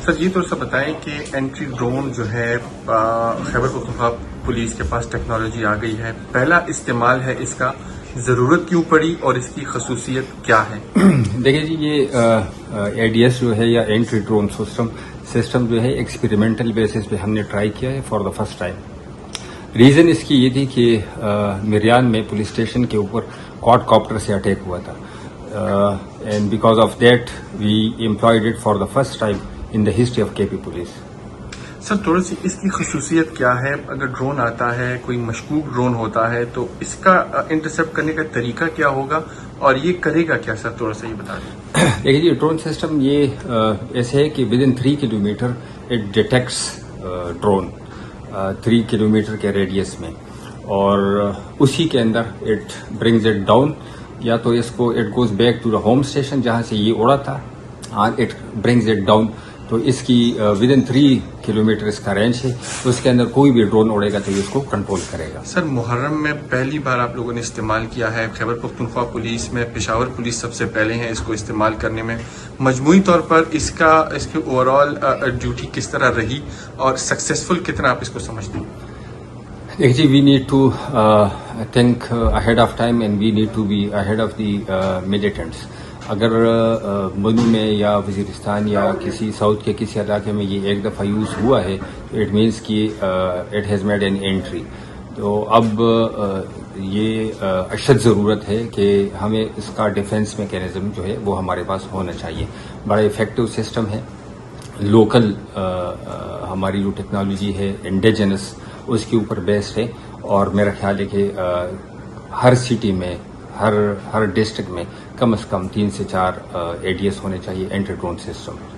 سر یہ تو سب بتائیں کہ اینٹی ڈرون جو ہے خیبر پختونخوا پولیس کے پاس ٹیکنالوجی آ گئی ہے، پہلا استعمال ہے اس کا، ضرورت کیوں پڑی اور اس کی خصوصیت کیا ہے؟ دیکھیے جی، یہ اے ڈی ایس جو ہے یا اینٹی ڈرون سسٹم جو ہے ایکسپیریمنٹل بیسس پہ ہم نے ٹرائی کیا ہے for the first time. Reason اس کی یہ تھی کہ مریان میں پولیس اسٹیشن کے اوپر کواڈ کاپٹر سے اٹیک ہوا تھا، and because of that we employed it for the first time in the history of K P police. سر تھوڑی سی اس کی خصوصیت کیا ہے؟ اگر ڈرون آتا ہے، کوئی مشکوک ڈرون ہوتا ہے تو اس کا انٹرسپٹ کرنے کا طریقہ کیا ہوگا اور یہ کرے گا کیا؟ سر تھوڑا سا یہ بتا دیں. دیکھیے جی، ڈرون سسٹم یہ ایسے ہے کہ within 3 kilometre it detects drone 3 kilometre کے ریڈیس میں، اور اسی کے اندر اٹ برنگز اٹ ڈاؤن، یا تو اس کو it goes back to the home station جہاں سے یہ اڑا تھا، and it brings it down. تو اس کی ود ان 3 کلومیٹر اس کا رینج ہے، اس کے اندر کوئی بھی ڈرون اڑے گا تو یہ اس کو کنٹرول کرے گا. سر محرم میں پہلی بار آپ لوگوں نے استعمال کیا ہے، خیبر پختونخوا پولیس میں پشاور پولیس سب سے پہلے ہیں اس کو استعمال کرنے میں. مجموعی طور پر اس کی اوور آل ڈیوٹی کس طرح رہی اور سکسیسفل کتنا آپ اس کو سمجھتے ہیں؟ دیکھیے جی، we need to think ahead of time and we need to be ahead of the militants. اگر مدو میں یا وزیرستان یا کسی ساؤتھ کے کسی علاقے میں یہ ایک دفعہ یوز ہوا ہے تو اٹ مینس کہ it has made an entry. تو اب یہ اشد ضرورت ہے کہ ہمیں اس کا ڈیفنس میکینزم جو ہے وہ ہمارے پاس ہونا چاہیے. بڑا افیکٹو سسٹم ہے، لوکل ہماری جو ٹیکنالوجی ہے انڈیجنس اس کے اوپر بیسڈ ہے، اور میرا خیال ہے کہ ہر سٹی میں ہر ڈسٹرکٹ میں کم از کم 3 سے 4 اے ڈی ایس ہونے چاہیے اینٹی ڈرون سسٹم.